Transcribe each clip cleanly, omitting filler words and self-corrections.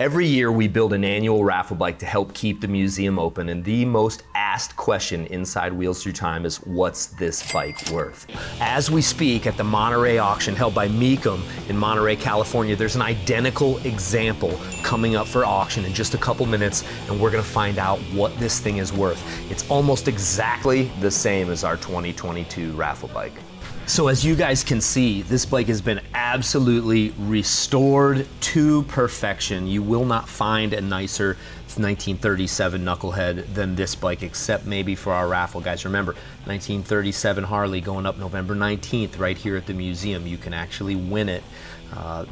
Every year we build an annual raffle bike to help keep the museum open, and the most asked question inside Wheels Through Time is, what's this bike worth? As we speak at the Monterey auction held by Mecum in Monterey, California, there's an identical example coming up for auction in just a couple minutes, and we're gonna find out what this thing is worth. It's almost exactly the same as our 2022 raffle bike. So as you guys can see, this bike has been absolutely restored to perfection. You will not find a nicer 1937 knucklehead than this bike, except maybe for our raffle, guys. Remember, 1937 Harley going up November 19th right here at the museum. You can actually win it.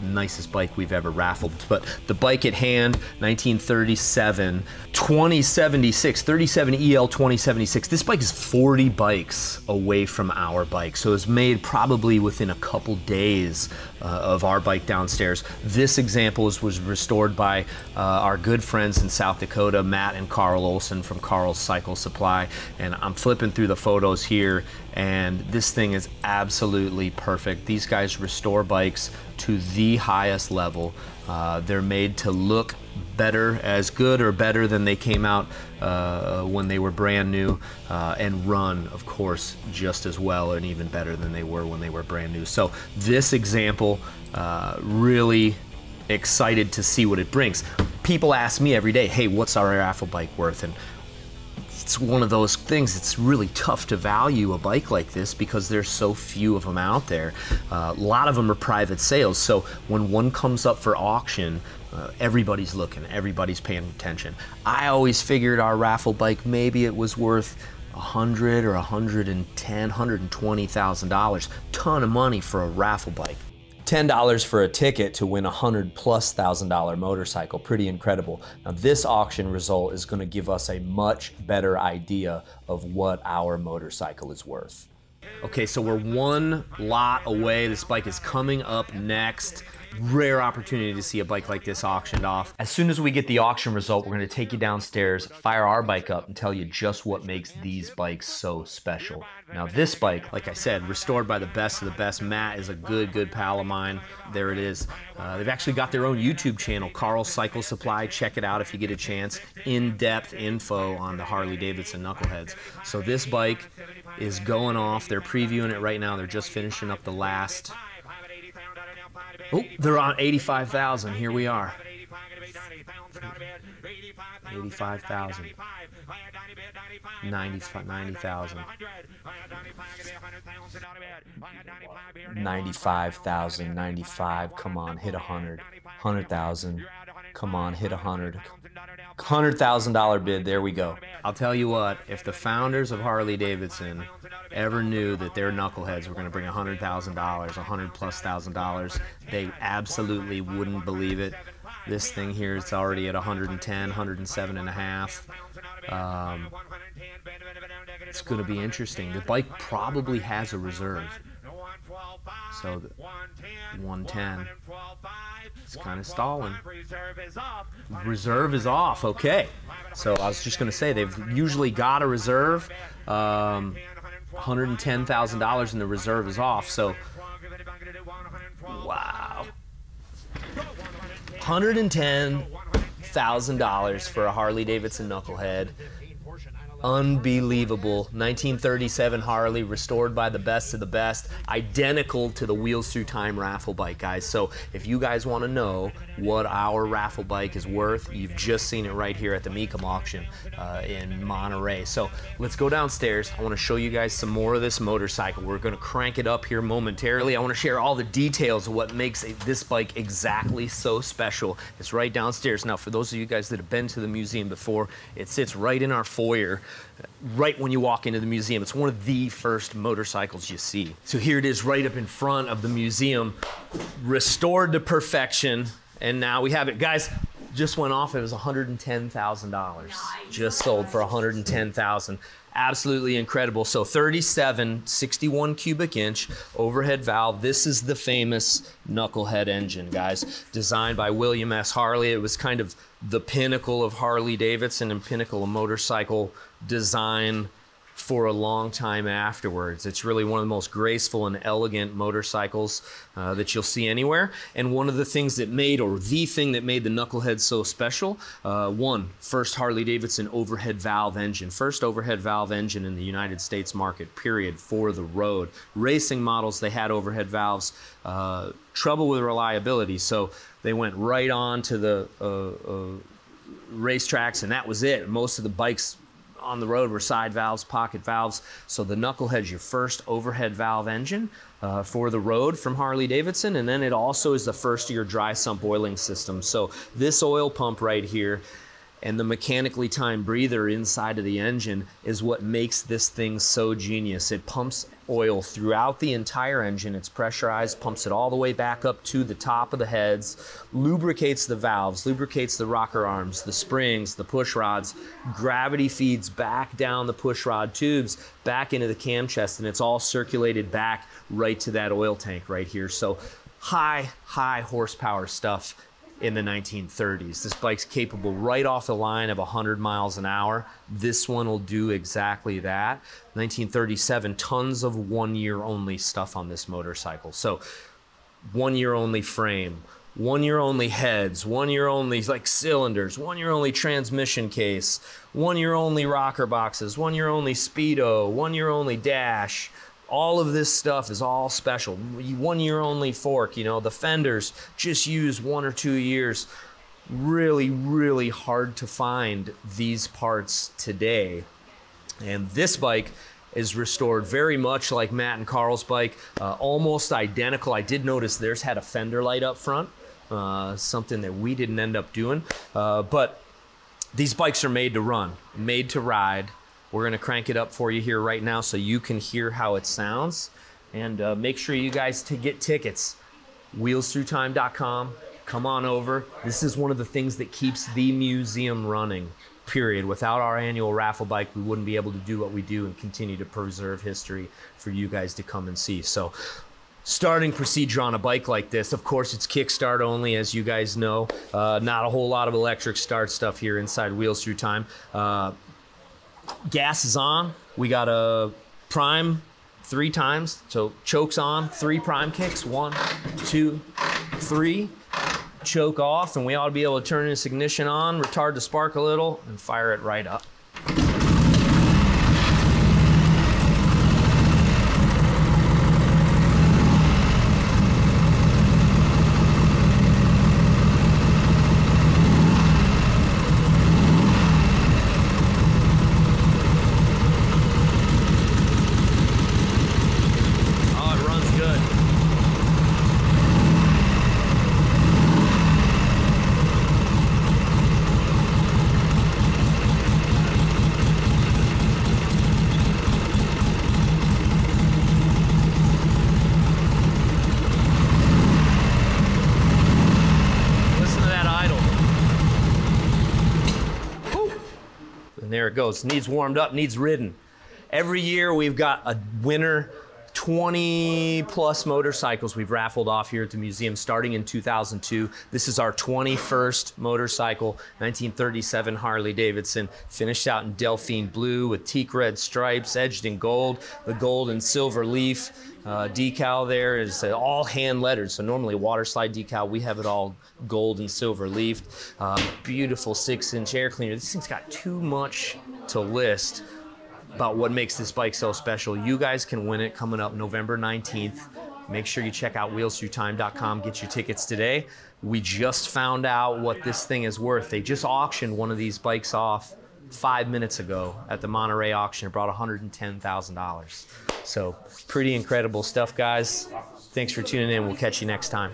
Nicest bike we've ever raffled. But the bike at hand, 1937 2076, 37 EL 2076. This bike is 40 bikes away from our bike, so it's made probably within a couple days of our bike downstairs. This example was restored by our good friends in South Dakota, Matt and Carl Olson from Carl's Cycle Supply, and I'm flipping through the photos here, and this thing is absolutely perfect. These guys restore bikes to the highest level. They're made to look better, as good or better than they came out when they were brand new, and run, of course, just as well and even better than they were when they were brand new. So this example, really excited to see what it brings. People ask me every day, hey, what's our raffle bike worth? And it's one of those things, it's really tough to value a bike like this because there's so few of them out there. A lot of them are private sales, so when one comes up for auction, everybody's looking, everybody's paying attention. I always figured our raffle bike, maybe it was worth $100,000 or $110,000, $120,000. Ton of money for a raffle bike. $10 for a ticket to win a $100,000+ motorcycle, pretty incredible. Now this auction result is gonna give us a much better idea of what our motorcycle is worth. Okay, so we're one lot away. This bike is coming up next. Rare opportunity to see a bike like this auctioned off. As soon as we get the auction result, we're gonna take you downstairs, fire our bike up, and tell you just what makes these bikes so special. Now this bike, like I said, restored by the best of the best. Matt is a good pal of mine. There it is. They've actually got their own YouTube channel, Carl's Cycle Supply. Check it out if you get a chance. In-depth info on the Harley-Davidson knuckleheads. So this bike is going off. They're previewing it right now. They're just finishing up the last. Oh, they're on 85,000. Here we are. 85,000. 90,000. 95,000. 95. Come on, hit 100. 100,000. Come on, hit 100. $100,000 bid. There we go. I'll tell you what, if the founders of Harley-Davidson ever knew that their knuckleheads were going to bring $100,000, $100,000+, they absolutely wouldn't believe it. This thing here is already at 110, 107.5. It's going to be interesting. The bike probably has a reserve. So 110. It's kind of stalling. Reserve is off. Okay. So I was just going to say, they've usually got a reserve. $110,000 and the reserve is off. So, wow. $110,000 for a Harley-Davidson knucklehead. Unbelievable. 1937 Harley, restored by the best of the best, identical to the Wheels Through Time raffle bike, guys. So if you guys want to know what our raffle bike is worth, you've just seen it right here at the Mecum auction in Monterey. So let's go downstairs. I want to show you guys some more of this motorcycle. We're going to crank it up here momentarily. I want to share all the details of what makes this bike exactly so special. It's right downstairs. Now, for those of you guys that have been to the museum before, it sits right in our foyer. Right when you walk into the museum. It's one of the first motorcycles you see. So here it is right up in front of the museum, restored to perfection, and now we have it. Guys, just went off, it was $110,000. Just sold for $110,000. Absolutely incredible. So 37, 61 cubic inch overhead valve. This is the famous knucklehead engine, guys. Designed by William S. Harley. It was kind of the pinnacle of Harley-Davidson and pinnacle of motorcycle design for a long time afterwards. It's really one of the most graceful and elegant motorcycles that you'll see anywhere. And one of the things that made, or the thing that made the Knucklehead so special, first Harley-Davidson overhead valve engine. First overhead valve engine in the United States market, period, for the road. Racing models, they had overhead valves. Trouble with reliability, so they went right on to the racetracks, and that was it. Most of the bikes on the road were side valves, pocket valves. So the Knucklehead's your first overhead valve engine for the road from Harley-Davidson, and then it also is the first of your dry sump oiling system. So this oil pump right here and the mechanically timed breather inside of the engine is what makes this thing so genius. It pumps oil throughout the entire engine. It's pressurized, pumps it all the way back up to the top of the heads, lubricates the valves, lubricates the rocker arms, the springs, the push rods. Gravity feeds back down the push rod tubes, back into the cam chest, and it's all circulated back right to that oil tank right here. So high horsepower stuff in the 1930s. This bike's capable right off the line of 100 miles an hour. This one will do exactly that. 1937, tons of 1 year only stuff on this motorcycle. So 1 year only frame, 1 year only heads, 1 year only like cylinders, 1 year only transmission case, 1 year only rocker boxes, 1 year only speedo, 1 year only dash. All of this stuff is all special. 1 year only fork, you know, the fenders just use 1 or 2 years. Really hard to find these parts today. And this bike is restored very much like Matt and Carl's bike, almost identical. I did notice theirs had a fender light up front, something that we didn't end up doing. But these bikes are made to run, made to ride. We're gonna crank it up for you here right now so you can hear how it sounds. And make sure you guys get tickets. wheelsthroughtime.com, come on over. This is one of the things that keeps the museum running, period. Without our annual raffle bike, we wouldn't be able to do what we do and continue to preserve history for you guys to come and see. So, starting procedure on a bike like this, of course, it's kickstart only, as you guys know. Not a whole lot of electric start stuff here inside Wheels Through Time. Gas is on. We got a prime 3 times. So choke's on, 3 prime kicks. 1, 2, 3. Choke off, and we ought to be able to turn this ignition on, retard the spark a little, and fire it right up. There it goes. Needs warmed up, needs ridden. Every year we've got a winner. 20 plus motorcycles we've raffled off here at the museum starting in 2002. This is our 21st motorcycle, 1937 Harley Davidson, finished out in Delphine blue with teak red stripes, edged in gold. The gold and silver leaf decal there is all hand lettered. So normally water slide decal, we have it all gold and silver leafed. Beautiful 6-inch air cleaner. This thing's got too much to list about what makes this bike so special. You guys can win it coming up November 19th. Make sure you check out wheelsthroughtime.com. Get your tickets today. We just found out what this thing is worth. They just auctioned one of these bikes off 5 minutes ago at the Monterey auction. It brought $110,000. So pretty incredible stuff, guys. Thanks for tuning in. We'll catch you next time.